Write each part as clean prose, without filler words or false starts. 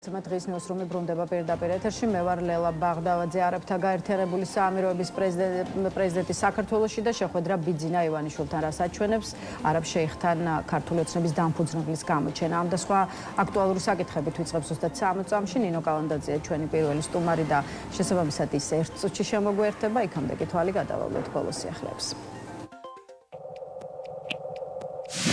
დღის ნიუსრუმი ბრუნდება პირდაპირ ეთერში. მე ვარ ლელა ბაღდავაძე. არაბთა გაერთიანებული საამიროების პრეზიდენტი საქართველოში და შეხვედრა ბიძინა ივანიშვილთან, რაც აჩვენებს არაბ შეიხთან ქართული ოცნების დამფუძნებლის გამოჩენა. ამ და სხვა აქტუალური საკითხებით ვიწყებს ზუსტად 13 წამში. ნინო კალანდაძეა ჩვენი პირველი სტუმარი და შესაბამისად ის ერთ წუთში შემოგვიერთება. იქამდე კი თვალი გადავავლოთ ბოლოს სიახლეებს.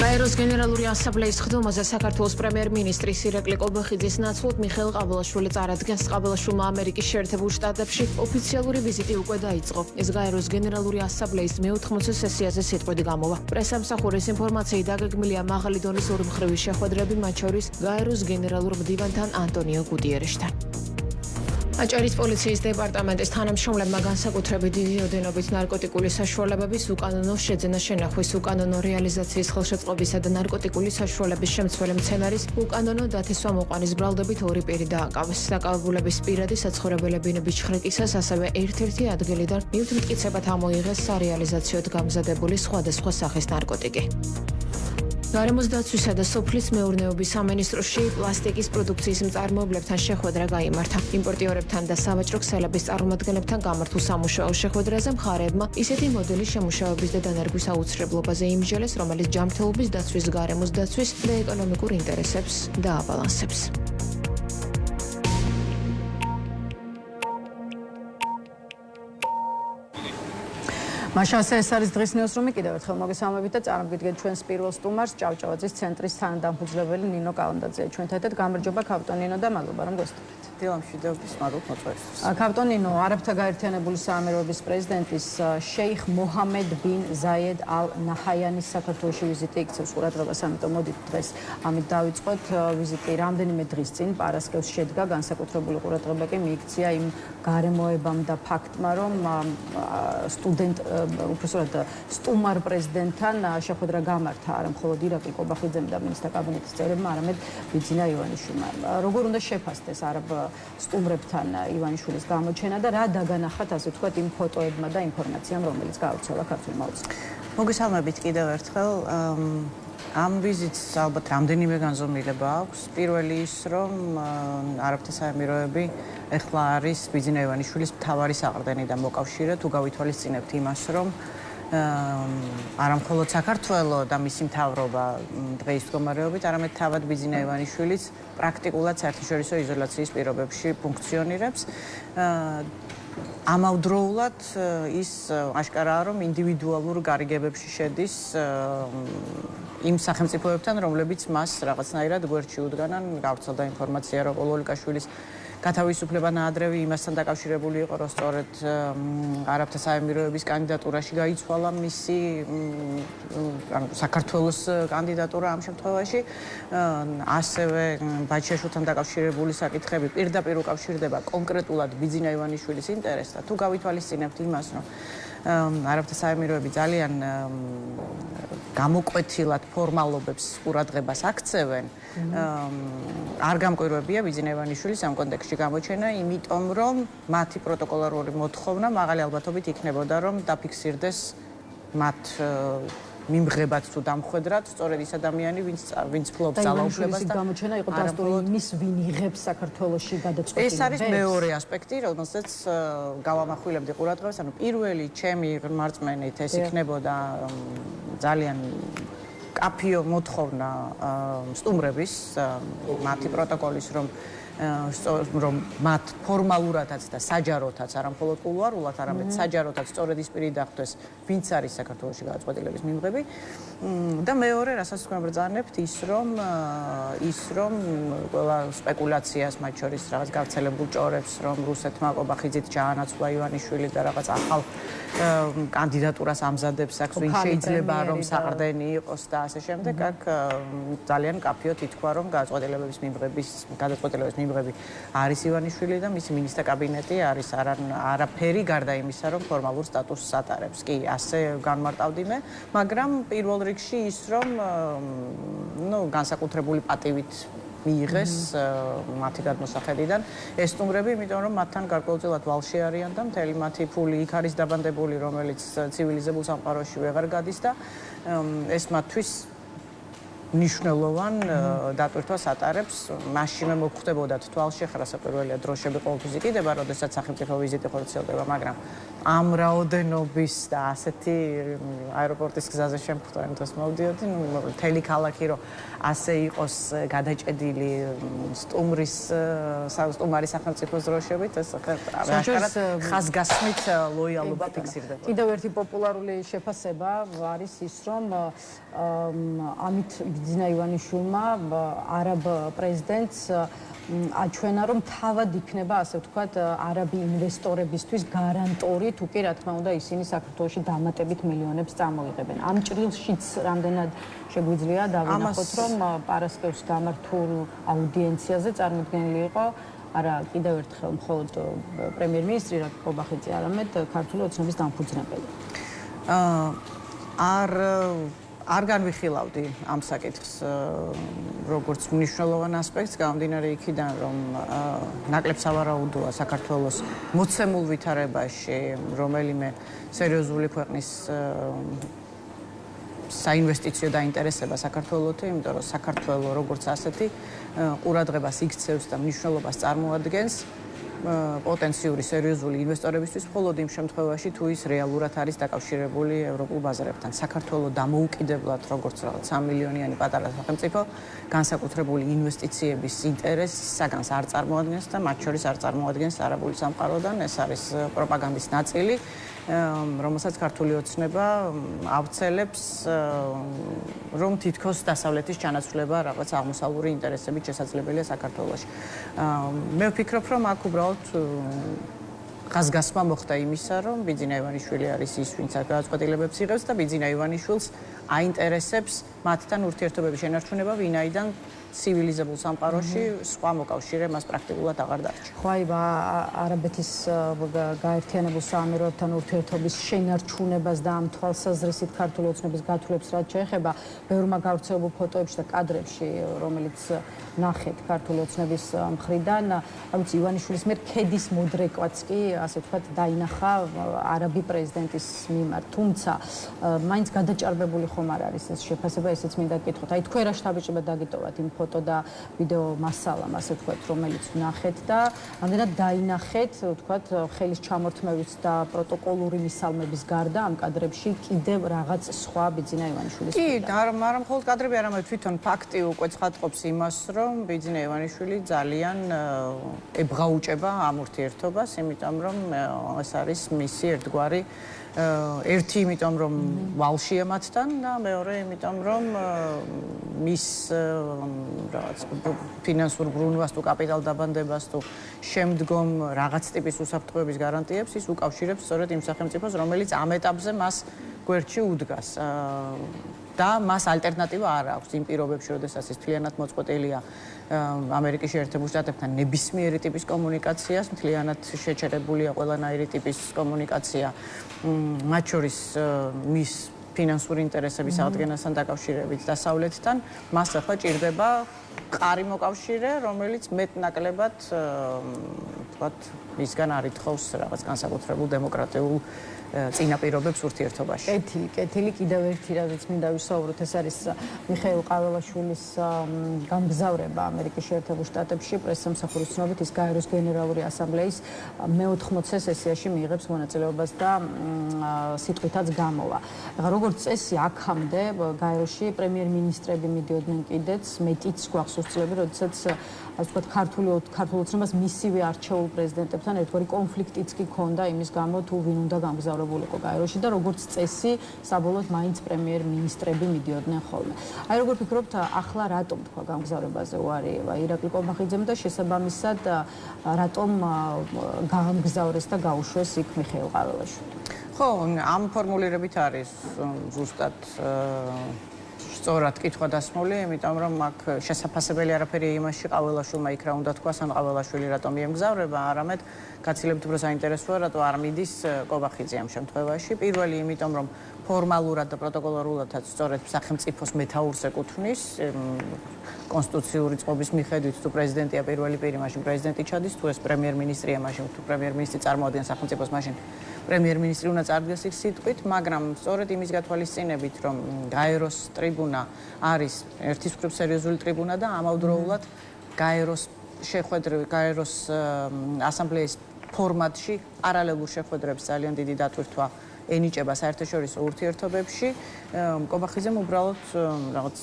გაეროს გენერალური ასამბლეის ხდომაზე საქართველოს პრემიერ-მინისტრის ირაკლი კობახიძის ნაცვლად მიხეილ ყაბალაშვილი წარადგენს. ყაბალაშვილმა ამერიკის შეერთებულ შტატებში ოფიციალური ვიზიტი უკვე დაიწყო. ეს გაეროს გენერალური ასამბლეის მე-80 სესიაზე სიტყვით გამოვა. პრესამსახურის ინფორმაციით დაგეგმილია მაღალი დონის ორმხრივი შეხვედრები, მათ შორის გაეროს გენერალურ მდივანთან ანტონიო გუტიერეშთან. აჭარის პოლიციის დეპარტამენტის თანამშრომლებმა განსაკუთრებით დიდი ოდენობით ნარკოტიკული საშუალებების უკანონო შეძენა შენახვის, უკანონო რეალიზაციის ხელშეწყობისა და ნარკოტიკული საშუალების შემცველი მცენარის უკანონო დათესვა-მოყვანის ბრალდებით ორი პირი დააკავეს. დაკავებულების პირადი საცხოვრებელებინების ჩხრეკისას ასევე ერთ-ერთი ადგილიდან მივთმტკიცებად ამოიღეს სარეალიზაციოდ გამზადებული სხვადასხვა სახის ნარკოტიკი. გარემოს დაცვისა და სოფლის მეურნეობის სამინისტროში პლასტიკის პროდუქციის მწარმოებლებთან შეხვედრა გაიმართა. იმპორტიორებთან და სავაჭრო ქსელების წარმომადგენლებთან გამართულ სამუშაო შეხვედრაზე მხარეებმა ისეთი მოდელის შემუშავების და დანერგვის აუცილებლობაზე იმსჯელეს, რომელიც ჯანმრთელობის დაცვის, გარემოს დაცვის და ეკონომიკურ ინტერესებს დააბალანსებს. მაშასე ეს არის დღის ნიუსრუმი. კიდევ ერთხელ მოგესალმებით და წარმოგიდგენთ ჩვენს პირველ სტუმარს, ჭავჭავაძის ცენტრის თანადამფუძნებელი ნინო კალანდაძე. ჩვენთან ერთად გამარჯობა ქავტონ ნინო და მადლობა რომ გესტუმრეთ. დილამშვიდობის, მადლობა მოწვევისთვის. ქავტონ ნინო, არაბთა გაერთიანებული საამიროების პრეზიდენტის შეიხ მოჰამედ ბინ ზაიედ ალ ნაჰაიანის საქართველოში ვიზიტი იქცევს ყურადღებას, ამიტომ მოდით დღეს ამით დავიწყოთ. ვიზიტი რამდენიმე დღის წინ პარასკევს შედგა, განსაკუთრებული ყურადღება კი მიიქცია იმ გარემოებამ და ფაქტმა, რომ უпростоრად სტუმარ პრეზიდენტთან შეხვედრა გამართა არა მხოლოდ ირაკლი კობახიძემ და მინისტრთა კაბინეტის წევრებმა, არამედ ბიძინა ივანიშვილმა. როგორ უნდა შეფასდეს არაბ სტუმრებთან ივანიშვილის გამოჩენა და რა დაგანახათ, ასე ვთქვათ, იმ ფოტოებმა და ინფორმაციამ, რომელიც გავრცელა ქართულმა ოცნებამ? მოგესალმებით კიდევ ერთხელ. ამ ვიზიტს ალბათ რამდენიმე განზომილება აქვს. პირველი ის, რომ არაბთა საამიროები ეხლა არის ბიძინა ივანიშვილის მთავარი საყრდენიდან მოკავშირე, თუ გავითვალისწინებთ იმას, რომ არა მხოლოდ საქართველო და მისი მთავრობა დღეის მდგომარეობით, არამედ თავად ბიძინა ივანიშვილიც პრაქტიკულად საერთაშორისო იზოლაციის პირობებში ფუნქციონირებს. ამავდროულად ის აშკარაა, რომ ინდივიდუალურ გარიგებებში შედის იმ სახელმწიფოებთან, რომლებიც მას რაღაცნაირად გვერდში უდგანან. გავრცელდა ინფორმაცია, რომ ოლოლიკაშვილის გათავისუფლება ნაადრევი იმასთან დაკავშირებული იყო, რომ სწორედ არაბთა საამიროების კანდიდატურაში გაიცვალა მისი საქართველოს კანდიდატურა ამ შემთხვევაში. ასევე ბაჩეშვილთან დაკავშირებული საკითხები პირდაპირ უკავშირდება კონკრეტულად ბიძინა ივანიშვილის ინტერესს და თუ გავითვალისწინებთ იმას, რომ არაბთა საამიროები ძალიან გამოკვეთილად ფორმალობებს ყურადღებას აქცევენ, არ გამკვირვებია ბიძინა ივანიშვილის ამ კონტექსტში გამოჩენა, იმიტომ რომ მათი პროტოკოლარული მოთხოვნა მაღალი ალბათობით იქნებოდა, რომ დაფიქსირდეს მათ მიმღებად თუ დამხვედრად სწორედ ის ადამიანი, ვინც ფლობს ძალაუფლებას და გამოჩენა იყო დასტური იმის, ვინ იღებს საქართველოში გადაწყვეტილებას. ეს არის მეორე ასპექტი, რომელზეც გავამახვილებდი ყურადღებას. ანუ პირველი ჩემი რწმენით ეს იქნებოდა ძალიან კაფიო მოთხოვნა სტუმრების, მათი პროტოკოლის, რომ მათ ფორმალურადაც და საჯაროთაც, არა მხოლოდ კულუარულად, არამედ საჯაროთაც სწორედ ის პირი დახვდეს, ვინც არის საქართველოში გადაწყვეტილების მიმღები. და მეორე, რასაც თქვენ ბრძანებთ, ის რომ ყველა სპეკულაციას, მათ შორის რაღაც გავრცელებულ ჭორებს, რომ რუსეთმა კობახიძით ჩაანაცვლა ივანიშვილი და რაღაც ახალ კანდიდატურას ამზადებს, აქ ვინ შეიძლება რომ საყრდენი იყოს და ასე შემდეგ, აქ ძალიან კაფიოდ ითქვა, რომ გადაწყვეტილების მიმღები არის ივანიშვილი და მისი მინისტრთა კაბინეტი არის არაფერი გარდა იმისა, რომ ფორმალურ სტატუსს ატარებს. კი, ასე განმარტავდი მე, მაგრამ პირველ რიგში ის, რომ განსაკუთრებული პატივით მიიღეს მათი გადმოსახედიდან ეს სტუმრები, იმიტომ რომ მათთან გარკვეულწილად ვალში არიან და მთელი მათი ფული იქ არის დაბანდებული, რომელიც ცივილიზებულ სამყაროში ვეღარ გადის და ეს მათთვის მნიშვნელოვან დატვირთვას ატარებს. მაშინვე მოხდებოდათ თვალშეხრა პირველია დროშები ყოველთვის იყიდება, როდესაც სახელმწიფო ვიზიტი ხორციელდება, მაგრამ ამ რაოდენობის და ასეთი აეროპორტის გზაზე შემთხვევით დღეს მოვდიოდი, მთელი ქალაქი რომ ასე იყოს გადაჭედილი სტუმარი სახელმწიფოს დროშებით, ეს აშკარად ხაზგასმით ლოიალობა ფიქსირდება. კიდევ ერთი პოპულარული შეფასება არის ის, რომ ამით ბიძინა ივანიშვილმა არაბ პრეზიდენტს აჩვენა, რომ თავად იქნება, ასე ვთქვათ, არაბი ინვესტორებისთვის გარანტორი, თუ კი რა თქმა უნდა ისინი საქართველოში დამატებით მილიონებს წამოიღებენ. ამ ჭრილშიც რამდენად შეგვიძლია დავინახოთ, რომ პარასკევს გამართულ აუდიენციაზე წარმოდგენილი იყო არა კიდევ ერთხელ მხოლოდ პრემიერ-მინისტრი რაკ კობახიძე, არამედ ქართული ოცნების დამფუძნებელი. არ განვიხილავდი ამ საკითხს როგორც მნიშვნელოვან ასპექტს, გამომდინარე იქიდან, რომ ნაკლებ სავარაუდოა საქართველოს მოცემულ ვითარებაში რომელიმე სერიოზული ქვეყნის საინვესტიციო დაინტერესება საქართველოში, იმიტომ რომ საქართველო როგორც ასეთი ყურადღებას იქცევს და მნიშვნელობას წარმოადგენს პოტენციური სერიოზული ინვესტორებისთვის, მხოლოდ იმ შემთხვევაში, თუ ის რეალურად არის დაკავშირებული ევროპულ ბაზარებთან. საქართველო დამოუკიდებლად, როგორც რაღაც 3 მილიონიანი პატარა სახელმწიფო, განსაკუთრებული ინვესტიციების ინტერესს საგანს არ წარმოადგენს და მათ შორის არ წარმოადგენს არაბული სამყაროდან. ეს არის პროპაგანდის ნაწილი, რომელსაც ქართული ოცნება ავრცელებს, რომ თითქოს დასავლეთის ჩანაცვლება რაღაც აღმოსავლური ინტერესებით შესაძლებელია საქართველოში. მე ვფიქრობ, რომ აქ უბრალოდ ხაზგასმა მოხდა იმისა, რომ ბიძინა ივანიშვილი არის ის, ვინც გადაწყვეტილებებს იღებს და ბიძინა ივანიშვილს აინტერესებს მათთან ურთიერთობების შენარჩუნება, ვინაიდან ცივილიზებულ სამყაროში სხვა მოკავშირე მას პრაქტიკულად აღარ დარჩა. ხო, აი, არაბეთის გაერთიანებულ საამიროებთან ურთიერთობის შენარჩუნებას და ამ თვალსაზრისით ქართული ოცნების გათვლებს რაც შეეხება, ბევრმა გავრცელებულ ფოტოებში და კადრებში, რომელიც ნახეთ ქართული ოცნების მხრიდან, ამც ივანიშვილის მიერ ქედის მოდრეკვაც კი, ასე ვთქვათ, დაინახა არაბი პრეზიდენტის მიმართ. თუმცა, მაინც გადაჭარბებული ხომ არ არის ეს შეფასება, ესეც მინდა გკითხოთ. აი, თქვენ რა შთაბეჭდილება დაგიტოვათ იმ ფოტო და ვიდეო მასალამ, ასე ვთქვათ, რომელიც ვნახეთ და ამდენად დაინახეთ, ვთქვათ, ხელის ჩამორთმევის და პროტოკოლური მისალმების გარდა ამ კადრებში კიდევ რაღაც სხვა ბიძინა ივანიშვილის. კი, არა მხოლოდ კადრები, არამედ თვითონ ფაქტი უკვე ცხადყოფს იმას, რომ ბიძინა ივანიშვილი ძალიან ებღაუჭება ამ ურთიერთობას, იმიტომ რომ ეს არის მისი ერთგვარი ერთი იმიტომ რომ ვალშია მათთან და მეორე იმიტომ რომ მის რაღაც ფინანსურ ბრუნვას თუ კაპიტალ დაბანდებას თუ შემდგომ რაღაც ტიპის უსაფრთხოების გარანტიებს ის უკავშირებს სწორედ იმ სახელმწიფოს, რომელიც ამ ეტაპზე მას გვერდში უდგას. და მას ალტერნატივა არ აქვს იმ პირობებში, როდესაც ის მთლიანად მოწყვეტილია ამერიკის შეერთებულ შტატებთან ნებისმიერი ტიპის კომუნიკაციას, მთლიანად შეჩერებულია ყველანაირი ტიპის კომუნიკაცია, მათ შორის მის ფინანსური ინტერესების აღდგენასთან დაკავშირებით დასავლეთთან, მას ახლა ჭირდება მყარი მოკავშირე, რომელიც მეტნაკლებად ვთქვათ, მისგან არ ითხოვს რაღაც განსაკუთრებულ დემოკრატიულ წინაპირობებს ურთიერთობაში. კეთილი კიდევ ერთი რაზეც მინდა ვისაუბროთ, ეს არის მიხეილ ყაველაშვილის გამგზავრება ამერიკის შეერთებულ შტატებში პრესსამსახურის ცნობით ის გაეროს გენერალური ასამბლეის მე-80 სესიაში მიიღებს მონაწილეობას და სიტყვითაც გამოვა. როგორც წესი, აქამდე გაეროში პრემიერ-მინისტრები მიდიოდნენ კიდეც, მეტიც გვახსოვს წლები, როდესაც ასე ვთქვათ, ქართული ოცნებას მისივე არჩეულ პრეზიდენტებთან ერთგვარი კონფლიქტიც კი ჰქონდა იმის გამო, თუ ვინ უნდა გამგზავრებულიყო გაეროში და როგორც წესი, საბოლოოდ მაინც პრემიერ-მინისტრები მიდიოდნენ ხოლმე. აი, როგორ ფიქრობთ, ახლა რატომ თქვა გამგზავრებაზე უარი ირაკლი კობახიძემ და შესაბამისად რატომ გაამგზავრეს და გაუშვეს იქ მიხეილ ყაველაშვილი? ხო, ამ ფორმულირებით არის ზუსტად სწორად კითხვა დასმული, იმიტომ რომ აქ შესაძაფებელი არაფერი იმაში ყაველაშვილმა იქ რა უნდა თქვას, ან ყაველაშვილი რატომ მიემგზავრება, არამედ გაცილებით უფრო საინტერესოა, რატო არ მიდის კობახიძე ამ შემთხვევაში. პირველი, იმიტომ რომ ფორმალურად და პროტოკოლარულადაც სწორედ სახელმწიფოს მეთაურს ეკუთვნის, კონსტიტუციური წყობის მიხედვით, თუ პრეზიდენტია პირველი პირი, მაშინ პრეზიდენტი ჩადის, თუ ეს პრემიერ-მინისტრია, მაშინ თუ პრემიერ-მინისტრი წარმოადგენს სახელმწიფოს, მაშინ პრემიერ-მინისტრი უნდა წარდგეს იქ სიტყვით, მაგრამ სწორედ იმის გათვალისწინებით, რომ გაეროს ტრიბუნა არის ერთის მხრივ სერიოზული ტრიბუნა და ამავდროულად გაეროს ასამბლეის ფორმატში პარალელურ შეხვედრებს ძალიან დიდი დატვირთვა ენიჭება საერთაშორისო ურთიერთობებში. კობახიძემ უბრალოდ რაღაც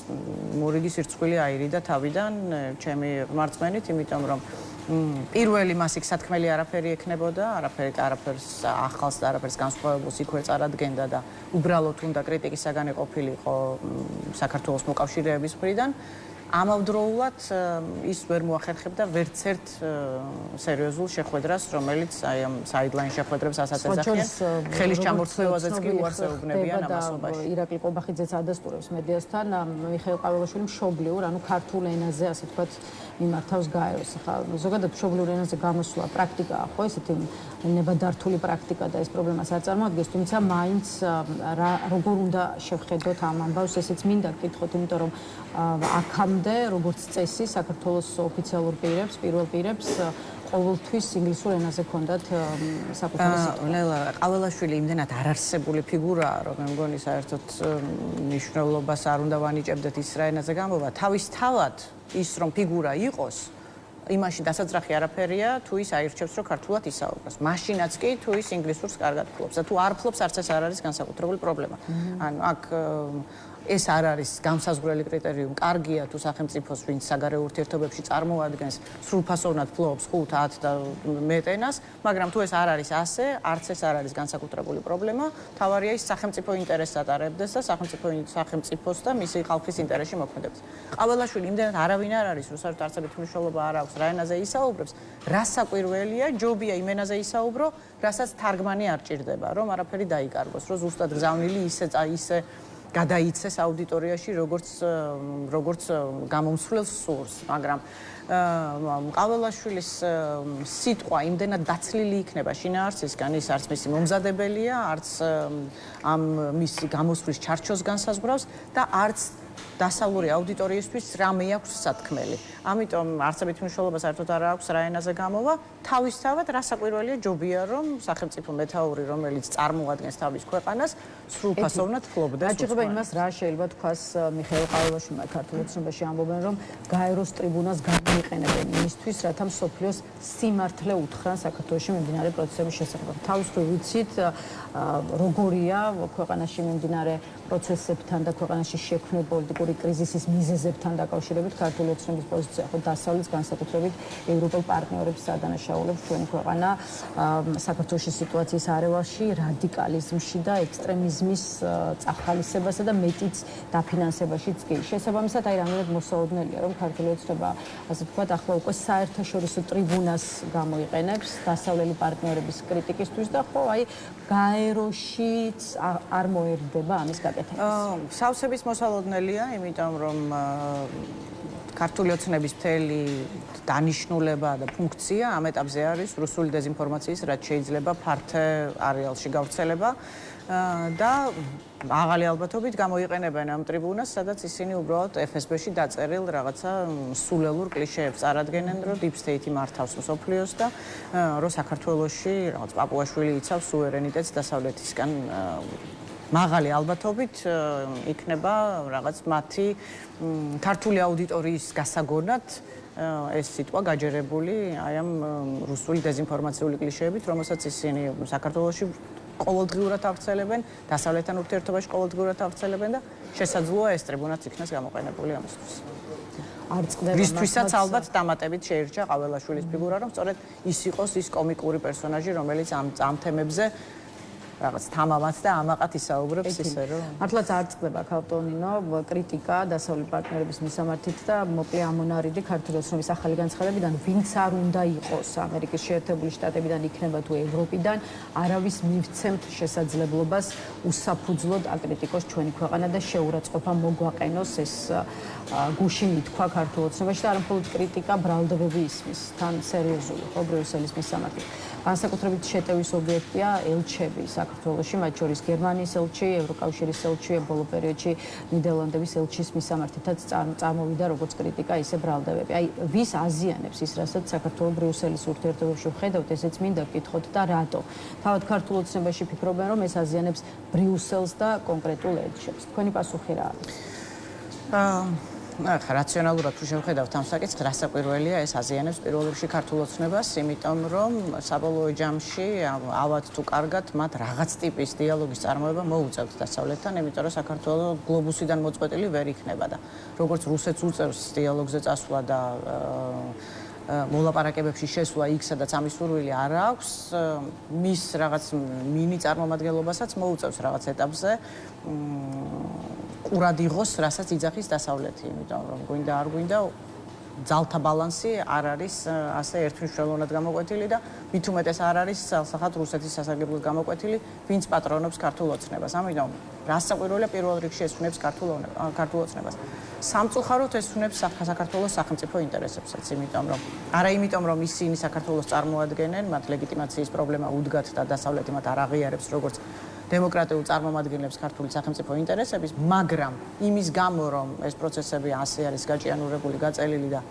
მორიგი სირცხვილი აირიდა თავიდან ჩემი მარწმენით, იმიტომ რომ პირველი მას იქ სათქმელი არაფერი ექნებოდა, არაფერს ახალს და არაფერს განსხვავებულს იქ ვერ წარადგენდა და უბრალოდ უნდა კრიტიკის საგანი ყოფილიყო საქართველოს მოკავშირეების მხრიდან. ამავდროულად ის ვერ მოახერხებდა ვერც ერთ სერიოზულ შეხვედრას, რომელიც აი ამ საიდლაინ შეხვედრებს ასაც ეძახიან. ხელის ჩამორთმევაზეც კი უარსებობნებიან ამასობაში. ირაკლი ყობახიძეც ადასტურებს მედიასთან, მიხეილ ყაველაშვილი მშობლიურ, ანუ ქართულ ენაზე, ასე ვთქვათ, მიმართავს გაეროს. ხა ზოგადად მშობლიურ ენაზე გამოსვლა პრაქტიკაა, ხო, ესეთი ნებადართული პრაქტიკა და ეს პრობლემას არ წარმოადგენს, თუმცა მაინც როგორ უნდა შევხედოთ ამ ამბავს, ესეც მინდა გკითხოთ, იმიტომ რომ აქამდე როგორც წესი საქართველოს ოფიციალურ პირებს, პირველ პირებს ყოველთვის ინგლისურ ენაზე ჰქონდათ საკუთარი სიტყვა. ნელა ყაველაშვილი იმდენად არარსებული ფიგურაა, რომ მე მგონი საერთოდ მნიშვნელობას არ უნდა ვანიჭებდეთ ის რა ენაზე გამოვა. თავისთავად ის რომ ფიგურა იყოს, იმაში დასაძრახი არაფერია, თუ ის აირჩევს, რომ ქართულად ისაუბროს. მაშინაც კი თუ ის ინგლისურს კარგად ფლობს და თუ არ ფლობს, არც ეს არ არის განსაკუთრებული პრობლემა. ანუ აქ ეს არ არის განსაზღვრელი კრიტერიუმი. კარგია თუ სახელმწიფოს, ვინც საგარეო ურთიერთობებში წარმოადგენს, სრულფასოვნად ფლობს 5, 10 და მეტენას, მაგრამ თუ ეს არ არის ასე, არც ეს არ არის განსაკუთრებული პრობლემა. თავარია ის სახელმწიფო ინტერესს ატარებდეს და სახელმწიფოს და მისი ხალხის ინტერესში მოქმედებს. ყაველაშვილი იმდენად არავინ არ არის, რომ საერთოდ არცებით მნიშვნელობა არ აქვს რა ენაზე ისაუბრებს, რა საკვირველია, ჯობია იმ ენაზე ისაუბრო, რასაც თარგმანი არ ჭირდება, რომ არაფერი დაიკარგოს, რომ ზუსტად გზავნილი ისე გადაიცეს აუდიტორიაში, როგორც გამომსვლელს სურს, მაგრამ ყაველაშვილის სიტყვა იმდენად დაცლილი იქნება შინაარსისგან, ის არც მისი მომზადებელია, არც ამ მისი გამოსვლის ჩარჩოს განსაზღვრავს და არც დასავლური აუდიტორიისთვის რამე აქვს სათქმელი. ამიტომ არცებით მნიშვნელობა საერთოდ არ აქვს რა ენაზე გამოვა. თავისთავად რა საკვირველია ჯობია რომ სახელმწიფო მეთაური, რომელიც წარმოადგენს თავის ქვეყანას, სრულფასოვნად ფლობდეს. აჭირდება იმას, რა შეიძლება თქვას მიხეილ ყაველაშვილმა ქართულ ოცნებაში ამბობენ, რომ გაეროს ტრიბუნას გამოიყენებენ იმისთვის, რათა მსოფლიოს სიმართლე უთხრან საქართველოში მიმდინარე პროცესების შესახებ. თავის მხრივ ვიცით, როგორია ქვეყანაში მიმდინარე პროცესებთან და ქვეყანაში შექმნილ პოლიტიკური კრიზისის მიზეზებთან დაკავშირებით ქართული ოცნების პოზიცია, ხო დასავლეთის განსაკუთრებით ევროპელ პარტნიორებს სადანაშაულებს ჩვენი ქვეყანა საქართველოს სიტუაციის არევალში რადიკალიზმში და ექსტრემიზმის წახალისებასა და მეტიც დაფინანსებაშიც კი. შესაბამისად, აი რამდენად მოსაოდნელია, რომ ქართული ოცნება, ასე ვთქვათ, ახლა უკვე საერთაშორისო ტრიბუნას გამოიყენებს დასავლელი პარტნიორების კრიტიკისთვის და ხო, აი გაეროშიც არ მოერდება ამის გაკეთება. სავსების მოსალოდნელია, იმიტომ რომ ქართული ოცნების მთელი დანიშნულება და ფუნქცია ამ ეტაპზე არის რუსული დეзинფორმაციის, რაც შეიძლება ფართე არეალში გავრცელება და მაღალი ალბათობით გამოიყენებენ ამ ტრიბუნას, სადაც ისინი უბრალოდ FSB-ში დაწერილ რაღაცა სულელურ კლიშეებს წარადგენენ, რომ deep state მართავს მსოფლიოს და რომ საქართველოში რაღაც პაპუაშვილი იცავს სუვერენიტეტს დასავლეთისგან. მაღალი ალბათობით იქნება რაღაც მათი ქართული აუდიტორიის გასაგონად ეს სიტყვა გაჯერებული აი ამ რუსული დეзинფორმაციული კლიშეებით, რომელსაც ისინი საქართველოში ყოველდღიურად ავრცელებენ, დასავლეთთან ურთიერთობაში ყოველდღიურად ავრცელებენ და შესაძლოა ეს ტრიბუნაც იქნას გამოყენებული ამისთვის. არ წყდება რისთვისაც ალბათ დამატებით შეირჩა ყაველაშვილის ფიგურა, რომ სწორედ ის იყოს ის კომიკური პერსონაჟი, რომელიც ამ თემებზე რაღაც თამამად და ამაყად ისაუბრებს ისე რომ მართლაც არ წყდება ქალტონინო კრიტიკა დასავლური პარტნიორების მისამართით და მოკლე ამონარიდი ქართული ოცნების ახალი განცხადებიდან, ვინც არ უნდა იყოს ამერიკის შეერთებული შტატებიდან იქნება თუ ევროპიდან, არავის მივცემთ შესაძლებლობას უსაფუძვლოდ აკრიტიკოს ჩვენი ქვეყანა და შეურაცხყოფა მოგვაყენოს ეს გუში მითქვა ქართულ ოცნებაში და არ მხოლოდ კრიტიკა, ბრალდებები ისმის, თან სერიოზული ხო ბრიუსელის მისამართით. განსაკუთრებით შეტევის ობიექტია ელჩები, საქართველოში, მათ შორის გერმანიის ელჩი, ევროკავშირის ელჩი, ბოლო პერიოდში ნიდერლანდების ელჩის მისამართითაც წარმოვიდა როგორც კრიტიკა, ისე ბრალდებები. აი, ვის აზიანებს ის, რასაც საქართველოს ბრიუსელის ურთიერთობებში ვხედავთ, ესეც მინდა გკითხოთ და რატო? თავად ქართულ ოცნებაში ფიქრობენ, რომ ეს აზიანებს ბრიუსელს და კონკრეტულ ელჩებს. თქვენი პასუხი რა არის? რაციონალურად თუ შევხედავთ ამ საკითხს, რასაკვირველია ეს აზიანებს პირველ რიგში ქართულ ოცნებას, იმიტომ რომ საბოლოო ჯამში ავად თუ კარგად მათ რაღაც ტიპის დიალოგის წარმოება მოუწევთ დასავლეთთან, იმიტომ რომ საქართველოს გლობუსიდან მოწყვეტილი ვერ იქნება და როგორც რუსეთს უწევს დიალოგზე წასვლა და მოლაპარაკებებში შესვლა იქ, სადაც ამის სურვილი არ აქვს, მის რაღაც მინი წარმომადგენლობასაც მოუწევს რაღაც ეტაპზე ყურად იღოს, რასაც იძახის დასავლეთი, იმიტომ რომ გვინდა არ გვინდა ძალთა ბალანსი არ არის ასე ერთმნიშვნელოვნად გამოკვეთილი და მით უმეტეს არ არის სასახად რუსეთის სასარგებლოდ გამოკვეთილი, ვინც პატრონობს ქართულ ოცნებას. ამიტომ რასაკვირველია პირველ რიგში ეს უნებს ქართულ ოცნებას. სამწუხაროდ ეს უნებს საქართველოს სახელმწიფო ინტერესებსაც, არა იმიტომ რომ ისინი საქართველოს წარმოადგენენ, მათ ლეგიტიმაციის პრობლემა უდგათ და დასავლეთი მათ არ აღიარებს როგორც დემოკრატიულ წარმომადგენლებს ქართული სახელმწიფო ინტერესების, მაგრამ იმის გამო რომ ეს პროცესები ასე არის გაჭიანურებული, გაწელილი და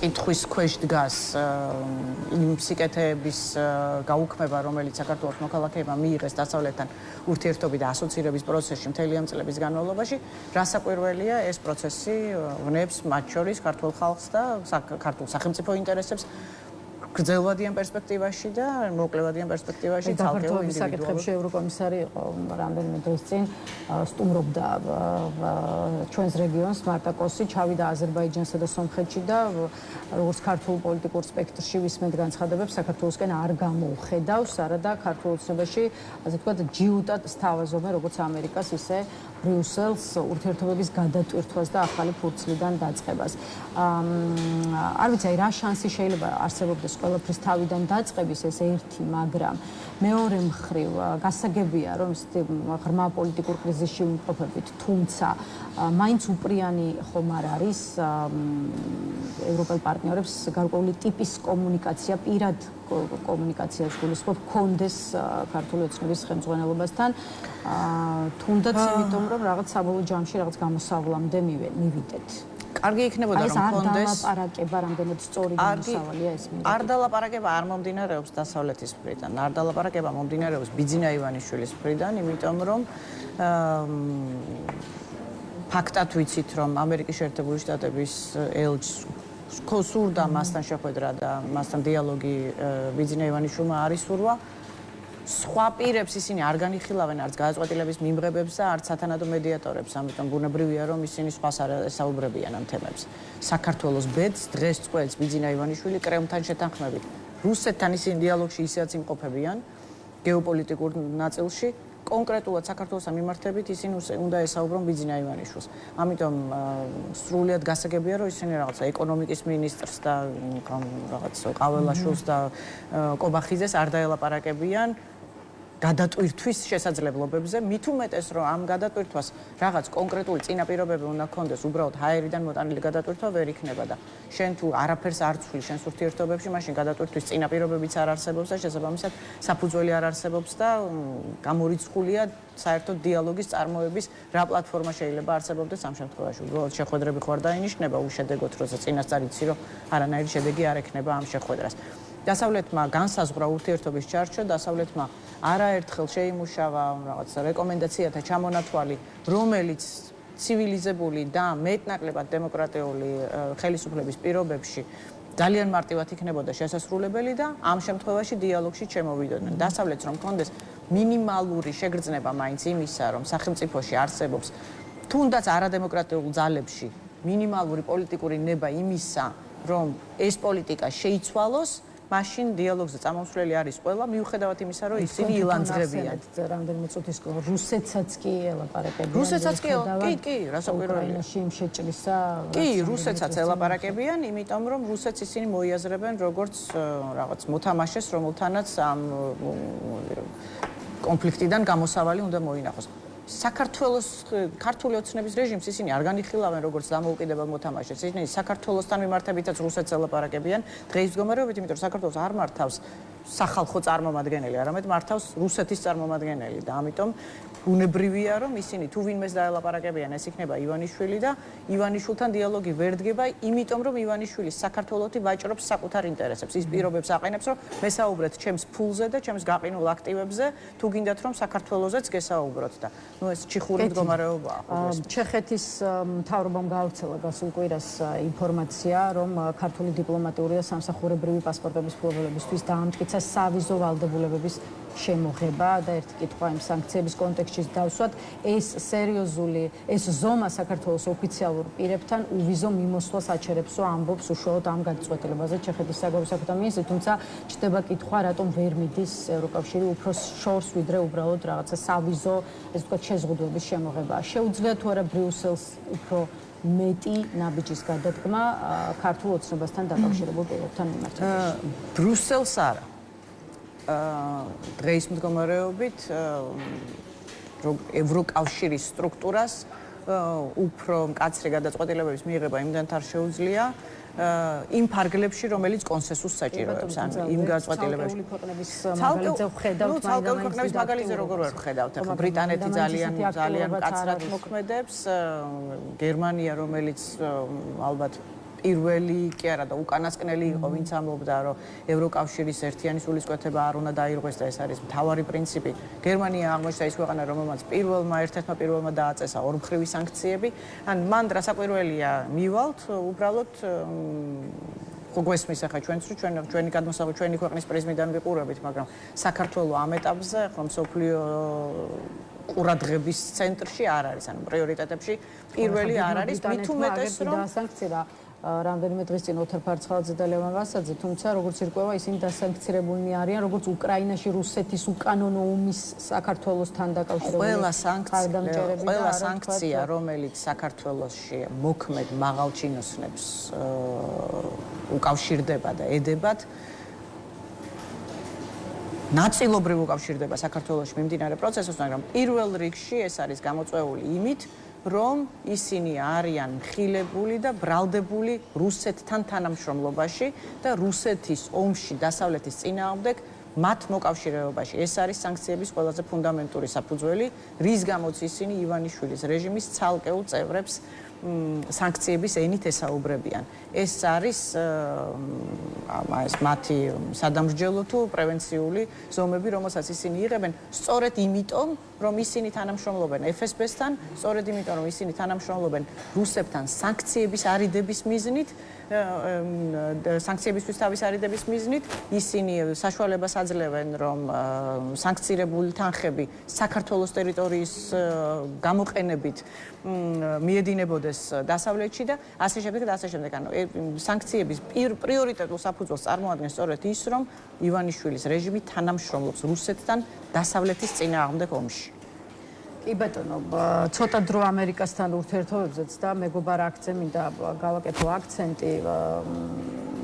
კითხვის ქვეშ დგას იმ სიკეთეების გაუქმება, რომელიც საქართველოს მოქალაქეებმა მიიღეს დასავლეთთან ურთიერთობით და ასოცირების პროცესში მთელი ამ წლების განმავლობაში, რასაკვირველია ეს პროცესი ვნებს მათ შორის ქართულ ხალხს და ქართულ სახელმწიფო ინტერესებს გრძელვადიან პერსპექტივაში და მოკლევადიან პერსპექტივაში ცალკეულ ინდივიდუალურ საკითხებში ევროკომისარი იყო რამდენიმე დღის წინ სტუმრობდა ჩვენს რეგიონს მარტაკოსი, ჩავიდა აზერბაიჯანსა და სომხეთში და როგორც ქართულ პოლიტიკურ სპექტრში ვისმენთ განცხადებებს საქართველოსკენ არ გამოუხედავს, არადა ქართულ ოცნებაში, ასე ვთქვათ, ჯიუტად სთავაზობენ როგორც ამერიკას, ისე ბრიუსელს ურთიერთობების გადატვირთვას და ახალი ფურცლიდან დაწყებას. არ ვიცი, რა შანსი შეიძლება არსებობდეს ყველაფრის თავიდან დაწყების, ეს ერთი, მაგრამ მეორე მხრივ გასაგებია, რომ ღრმა პოლიტიკურ კრიზისში ვიმყოფებით, თუმცა მაინც უპრიანი ხომ არ არის ევროპელ პარტნიორებს გარკვეული ტიპის კომუნიკაცია, პირად კომუნიკაციას გულისხმობ, კონდეს ქართული ოცნების ხელმძღვანელობასთან, თუნდაც იმიტომ, რომ რაღაც საბოლოო ჯამში რაღაც გამოსავლამდე მივიდეთ. კარგი იქნებოდა რომ კონდეს ლაპარაკება რამდენად სწორი გამოსავალია ეს მინდა. არ დალაპარაკება არ მომდინარეობს დასავლეთის მხრიდან, არ დალაპარაკება მომდინარეობს ბიძინა ივანიშვილის მხრიდან, იმიტომ რომ ფაქტად ვიცით რომ ამერიკის შეერთებული შტატების ელჩს სურდა მასთან შეხვედრა და მასთან დიალოგი ბიძინა ივანიშვილმა არის სურვა. სხვა პირებს ისინი არ განიხილავენ არც გადაწყვეტილების მიმღებებს და არც სათანადო მედიატორებს, ამიტომ ბუნებრივია რომ ისინი სხვას არ ესაუბრებიან ამ თემებს. საქართველოს ბედს დღეს წყვეტს ბიძინა ივანიშვილი კრემლთან შეთანხმებით. რუსეთთან ისინი დიალოგში ისეაც იმყოფებიან გეოპოლიტიკურ ნაწილში, კონკრეტულად საქართველოსთან მიმართებით ისინი უნდა ესაუბრონ ბიძინა ივანიშვილს. ამიტომ სრულიად გასაგებია რომ ისინი რაღაცა ეკონომიკის მინისტრს და რაღაც ყაველაშვილს და კობახიძეს არ დაელაპარაკებიან გადატვირთვის შესაძლებლობებზე, მით უმეტეს რომ ამ გადატვირთვას რაღაც კონკრეტული წინაპირობები უნდა ჰქონდეს, უბრალოდ ჰაერიდან მოტანილი გადატვირთვა ვერ იქნება და შენ თუ არაფერს არ ცვლი შენს ურთიერთობებში, მაშინ გადატვირთვის წინაპირობებიც არ არსებობს და შესაბამისად საფუძველი არ არსებობს და გამორიცხულია საერთოდ დიალოგის წარმოების რა პლატფორმა შეიძლება არსებობდეს ამ შემთხვევაში. უბრალოდ შეხვედრები ხო არ დაინიშნება უშედეგოდ, როცა წინასწარ იცი რომ არანაირი შედეგი არ ექნება ამ შეხვედრას. დასავლეთმა განსაზღვრა ურთიერთობის ჩარჩო, დასავლეთმა არაერთხელ შეიმუშავა რაღაც რეკომენდაციათა ჩამონათვალი, რომელიც ცივილიზებული და მეტნაკლებად დემოკრატიული ხელისუფლების პირობებში ძალიან მარტივად იქნებოდა შესასრულებელი და ამ შემთხვევაში დიალოგში ჩემოვიდოდნენ. დასავლეთს რომ კონდეს მინიმალური შეგრძნება მაინც იმისა, რომ სახელმწიფოში არსებობს თუნდაც არადემოკრატიულ ძალებში მინიმალური პოლიტიკური ნება იმისა, რომ ეს პოლიტიკა შეიცვალოს, მაშინ დიალოგზე წამომსვლელი არის ყველა, მიუხედავად იმისა, რომ ისინი ილანძღებიან. რამდენიმე წუთის წინ რუსეთსაც კი ელაპარაკებიან. რუსეთსაც კი, რასაკვირველია. უკრაინაში იმ შეჭრისა. კი, რუსეთსაც ელაპარაკებიან, იმიტომ რომ რუსეთს ისინი მოიაზრებენ როგორც რაღაც მოთამაშეს, რომელთანაც ამ კონფლიქტიდან გამოსავალი უნდა მოინახოს. საქართველოს ქართული ოცნების რეჟიმს ისინი არ განიხილავენ როგორც დამოუკიდებელ მოთამაშეს. ისინი საქართველოსთან მიმართებითაც რუსეთს ელაპარაკებიან დღეის მდგომარეობით, იმიტომ რომ საქართველოს არ მართავს სახალხო წარმომადგენელი, არამედ მართავს რუსეთის წარმომადგენელი და ამიტომ უნებრივია რომ ისინი თუ ვინმეს დაელაპარაკებიან ეს იქნება ივანიშვილი და ივანიშვილთან დიალოგი ვერ დგება, იმიტომ რომ ივანიშვილი საქართველოსი ვაჭრობს საკუთარ ინტერესებს. ის პირობებს აყენებს რომ მესაუბრეთ ჩემს ფულზე და ჩემს გაყინულ აქტივებზე, თუ გინდათ რომ საქართველოსეც გესაუბროთ და ნუ ეს ჩიხური მდგომარეობაა. ჩეხეთის მთავრობამ გაავრცელა გასულ კვირას ინფორმაცია, რომ ქართული დიპლომატიური და სამსახურებრივი პასპორტების მფლობელებისთვის დაამტკიცა სავიზო ვალდებულებების შემოღება და ერთი კითხვა იმ სანქციების კონტექსტში დავსვათ, ეს ზომა საქართველოს ოფიციალურ პირებთან უვიზო მიმოსვლას აჩერებსო, ამბობს უშუალოდ ამ გადაწყვეტილებაზე ჩეხეთის საგარეო საქმეთა მინისტრი, თუმცა ჩდება კითხვა, რატომ ვერ მიდის ევროკავშირი უფრო შორს ვიდრე უბრალოდ რაღაცა სავიზო, ესე ვთქვათ, შეზღუდვების შემოღება. შეუძლია თუ არა ბრიუსელს უფრო მეტი ნაბიჯის გადადგმა ქართულ ოცნებასთან დაკავშირებულ პირებთან მიმართებაში? ბრიუსელს არა. დღეის მდგომარეობით ევროკავშირის სტრუქტურას უფრო მკაცრი გადაწყვეტილებების მიღება იმდენთ არ შეუძლია იმ ფარგლებში, რომელიც კონსენსუსს საჭიროებს, ან იმ გადაწყვეტილებებში. ცალკეული ქვეყნების მაგალითზე როგორ ვერ ხედავთ? ახლა ბრიტანეთი ძალიან მკაცრად მოქმედებს, გერმანია, რომელიც ალბათ პირველი კი არა და უკანასკნელი იყო, ვინც ამბობდა, რომ ევროკავშირის ერთიანი სულისკვეთება არ უნდა დაირღვეს და ეს არის მთავარი პრინციპი. გერმანია აღმოჩნდა ის ქვეყანა, რომელმაც ერთერთმა პირველმა დააწესა ორმხრივი სანქციები. ან მან რასაკვირველია მივალთ, უბრალოდ გვესმის ახლა ჩვენც ჩვენი გადმოსავალი ჩვენი ქვეყნის პრიზმიდან ვიყურებით, მაგრამ საქართველოს ამ ეტაპზე ახლა მსოფლიო ყურადღების ცენტრში არ არის, ანუ პრიორიტეტებში პირველი არ არის, მით უმეტეს რომ დასანქცირა რამდენიმე დღის წინ ოთარ ფარცხალაძე და ლევან ვასაძე, თუმცა როგორც ირკვევა, ისინი დასანქცირებულნი არიან, როგორც უკრაინაში რუსეთის უკანონო ომის საქართველოსთან დაკავშირებული ყველა სანქცია, რომელიც საქართველოში მოქმედ მაღალჩინოსნებს უკავშირდება და ედებათ, ნაწილობრივ უკავშირდება საქართველოში მიმდინარე პროცესს, მაგრამ პირველ რიგში ეს არის გამოწვეული იმით, რომ ისინი არიან მხილებული და ბრალდებული რუსეთთან თანამშრომლობაში და რუსეთის ომში დასავლეთის წინააღმდეგ მათ მოკავშირეობაში. ეს არის სანქციების ყველაზე ფუნდამენტური საფუძველი, რის გამოც ისინი ივანიშვილის რეჟიმის ცალკეულ წევრებს სანქციების ენით ესაუბრებიან. ეს არის მათი სადამსჯელო თუ პრევენციული ზომები, რომელსაც ისინი იღებენ სწორედ იმიტომ, რომ ისინი თანამშრომლობენ FSB-სთან, სწორედ იმიტომ, რომ ისინი თანამშრომლობენ რუსებთან სანქციების არიდების მიზნით, სანქციებისთვის თავის არიდების მიზნით, ისინი საშუალებას აძლევენ, რომ სანქცირებული თანხები საქართველოს ტერიტორიის გამოყენებით მიედინებოდეს დასავლეთში და ასე შემდეგ და ასე შემდეგ. ანუ სანქციების პრიორიტეტულ საფუძველს წარმოადგენს სწორედ ის, რომ ივანიშვილის რეჟიმი თანამშრომლობს რუსეთთან დასავლეთის წინააღმდეგ ომში. კი ბატონო, ცოტა დრო ამერიკასთან ურთიერთობებზეც და მეგობარ აქცენტი მინდა გავაკეთო აქცენტი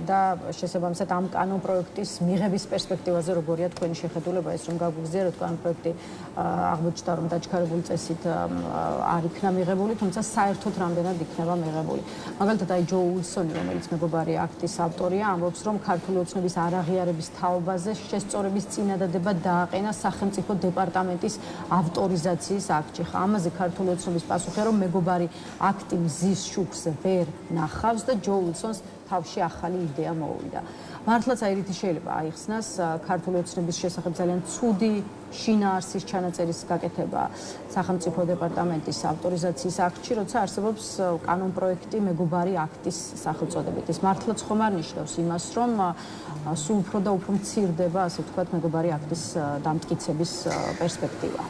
და შესაბამისად ამ კანონ პროექტის მიღების პერსპექტივაზე როგორია თქვენი შეხედულება, ეს რომ გაგვიგზავნოთ კანონ პროექტი აღმოჩნდა რომ დაჩქარებული წესით არ იქნა მიღებული, თუმცა საერთოდ რამდენად იქნება მიღებული. მაგალითად აი ჯო უილსონი, რომელიც მეგობარი აქტის ავტორია, ამბობს რომ ქართული ოცნების არაღიარების თაობაზე შესწორების წინადადება დააყენა სახელმწიფო დეპარტამენტის ავტორიზაციის აქტში. ხა ამაზე ქართული ოცნების პასუხია რომ მეგობარი აქტი მზის შუქს ვერ ნახავს და ჯო უილსონს თავში ახალი იდეა მოუვიდა. მართლაც აი რითი შეიძლება აიხსნას ქართული ოცნების შესახებ ძალიან ცუდი შინაარსის ჩანაწერის გაკეთება სახელმწიფო დეპარტამენტის ავტორიზაციის აქტში, როცა არსებობს კანონ პროექტი მეგობარი აქტის სახელწოდებით. ეს მართლაც ხომ არ ნიშნავს იმას, რომ სულ უფრო და უფრო მცირდება, ასე ვთქვათ, მეგობარი აქტის დამტკიცების პერსპექტივა.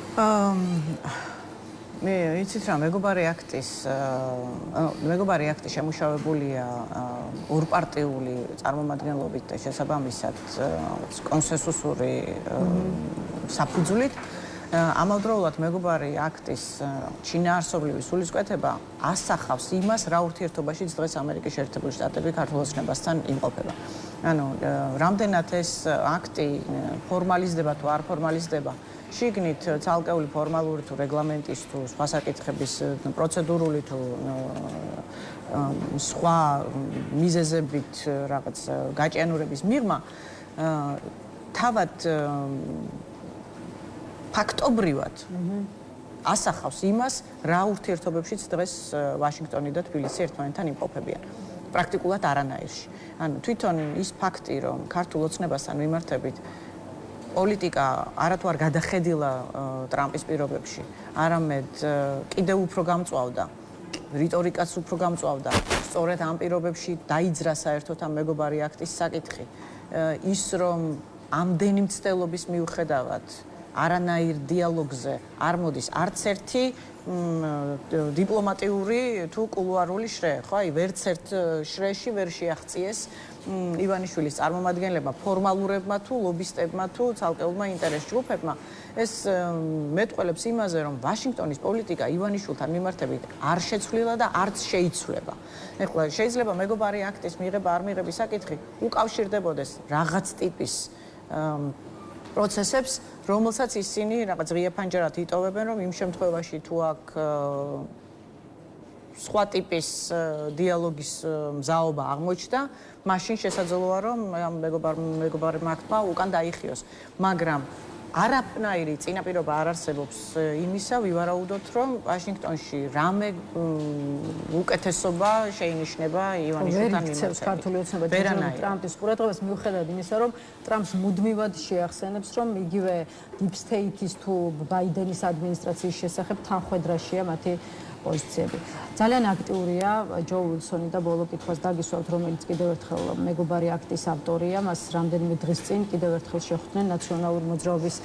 მე იცით რა, მეგობარი აქტი შემუშავებულია ორპარტიული წარმომადგენლობით და შესაბამისად კონსენსუსური საფუძვლით. ამავდროულად მეგობარი აქტის შინაარსობრივი სულისკვეთება ასახავს იმას, რა ურთიერთობაში დღეს ამერიკის შეერთებული შტატები ქართულ ოცნებასთან იმყოფება. ანუ რამდენად ეს აქტი ფორმალიზდება თუ არ ფორმალიზდება, შიგნით ცალკეული ფორმალური თუ რეგლამენტის თუ სხვა საკითხების პროცედურული თუ სხვა მიზეზებით რაღაც გაჭიანურების მიღმა თავად ფაქტობრივად ასახავს იმას, რა ურთიერთობებშიც დღეს ვაშინგტონი და თბილისი ერთმანეთთან იმყოფებიან. პრაქტიკულად არანაირში. ანუ თვითონ ის ფაქტი, რომ ქართულ ოცნებასთან მიმართებით პოლიტიკა არათუ არ გადახედილა ტრამპის პირობებში, არამედ კიდევ უფრო გამწვავდა, რიტორიკაც უფრო გამწვავდა. სწორედ ამ პირობებში დაიძრა საერთოდ ამ მეგობარი აქტის საკითხი. ის რომ ამდენი მცდელობის მიუხედავად არანაირ დიალოგზე არ მოდის არც ერთი დიპლომატიური თუ კულუარული შრე, ხო, აი ვერც ერთ შრეში ვერ შეაღწიეს ივანიშვილის წარმომადგენლებმა, ფორმალურებმა თუ ლობისტებმა თუ ცალკეულმა ინტერეს ჯგუფებმა. ეს მეტყველებს იმაზე, რომ ვაშინგტონის პოლიტიკა ივანიშვილთან მიმართებით არ შეცვლილა და არც შეიცვლება. ეხლა შეიძლება მეგობარი აქტის მიღება არ მიღების საკითხი უკავშირდებოდეს რაღაც ტიპის პროცესებს, რომელსაც ისინი რაღაც ღია ფანჯარად იტოვებენ, რომ იმ შემთხვევაში თუ აქ სხვა ტიპის დიალოგის მზაობა აღმოჩნდა, მაშინ შესაძლოა რომ ამ მეგობარმა აქტმა უკან დაიხიოს. მაგრამ არაფნაირი წინაპირობა არ არსებობს იმისა, ვივარაუდოთ, რომ ვაშინგტონში რამე უკეთესობა შეინიშნება ივანიშვილთან მიმართებით. ქართული ოცნება ტრამპის ყურადღებას მიუხედავად იმისა, რომ ტრამპს მუდმივად შეახსენებს, რომ იგივე deep state-ის თუ ბაიდენის ადმინისტრაციის შესახებ თანხმედრაშია მათი პოზიციები. ძალიან აქტიურია ჯო უილსონი და ბოლო კითხვას დაგისვავთ, რომელიც კიდევ ერთხელ მეგობარი აქტის ავტორია. მას რამდენიმე დღის წინ კიდევ ერთხელ შეხვდნენ ნაციონალური მოძრაობის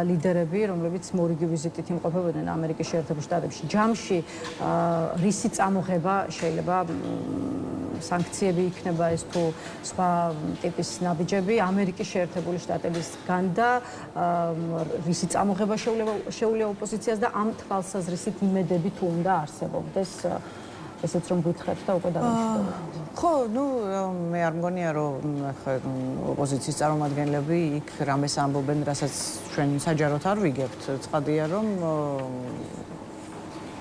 ლიდერები, რომლებიც მორიგი ვიზიტით იმყოფებოდნენ ამერიკის შეერთებულ შტატებში. ჯამში რისი წამოღება შეიძლება სანქციები იქნება ეს თუ სხვა ტიპის ნაბიჯები ამერიკის შეერთებული შტატებისგან და რისი წამოღება შეუძლია ოპოზიციას და ამ თვალსაზრისით იმედები თუ უნდა არსებობდეს ესეც რომ გითხრათ და უკვე დავამშვიდობთ. ხო, ნუ მე არ მგონია რომ ოპოზიციის წარმომადგენლები იქ რამეს ამბობენ, რასაც ჩვენ საჯაროდ არ ვიგებთ. ცხადია რომ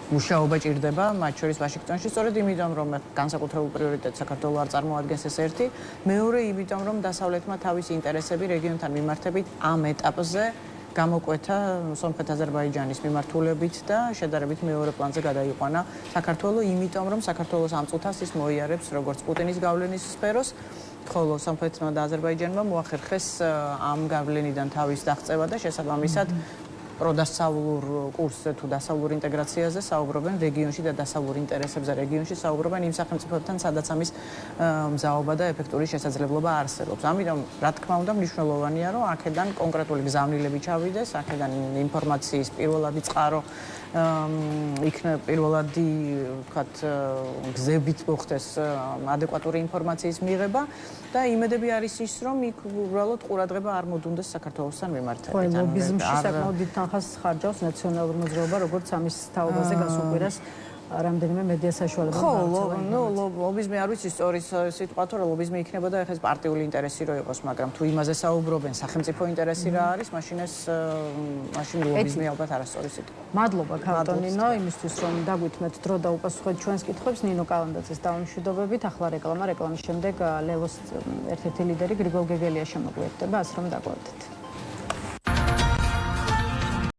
მუშაობა ჭირდება მათ შორის ვაშინგტონში, სწორედ იმიტომ რომ განსაკუთრებულ პრიორიტეტს საქართველოს არ წარმოადგენს ეს ერთი, მეორე იმიტომ რომ დასავლეთმა თავისი ინტერესები რეგიონთან მიმართებით ამ ეტაპზე გამოკვეთა სომხეთ აზერბაიჯანის მიმართულებით და შედარებით მეორე პლანზე გადაიყვანა საქართველოს, იმიტომ რომ საქართველოს ამ წუთას ის მოიარებს როგორც პუტინის გავლენის სფეროს, ხოლო სომხეთმა და აზერბაიჯანმა მოახერხეს ამ გავლენიდან თავის დაღწევა და შესაბამისად პროდასავლურ კურსზე თუ დასავლურ ინტეგრაციაზე საუბრობენ რეგიონში და დასავლურ ინტერესებზე რეგიონში საუბრობენ იმ სახელმწიფოებთან, სადაც ამის მზაობა და ეფექტური შესაძლებლობა არსებობს. ამიტომ, რა თქმა უნდა, მნიშვნელოვანია, რომ აქედან კონკრეტული გზავნილები ჩავიდეს, აქედან ინფორმაციის პირველადი წყარო იქნება პირველადი, ვთქვათ, გზებით მოხდეს ადეკვატური ინფორმაციის მიღება და იმედები არის ის, რომ იქ უბრალოდ ყურადღება არ მოდუნდეს საქართველოსთან მიმართებით. ხო, ლობიზმში საკმაოდ დიდ თანხას ხარჯავს ნაციონალური მოძრაობა, როგორც ამის თაობაზე გასულ კვირას რამდენიმე მედია საშუალება ხო, ნუ ლობიზმი არ ვიცი სწორი სიტყვა თუ ლობიზმი იქნებოდა ეხლა პარტიული ინტერესი რო იყოს, მაგრამ თუ იმაზე საუბრობენ, სახელმწიფო ინტერესი რა არის, მაშინ ლობიზმი ალბათ არასწორი სიტყვა. მადლობა ქალტონინო იმისთვის რომ დაგვითმეთ დრო და უპასუხეთ ჩვენს კითხვებს. ნინო კალანდაძეს დავამშვიდობებით. ახლა რეკლამის შემდეგ ლელოს ერთ-ერთი ლიდერი გრიგოლ გეგელია შემოგვიერთდება, ასე რომ დაგვარდეთ.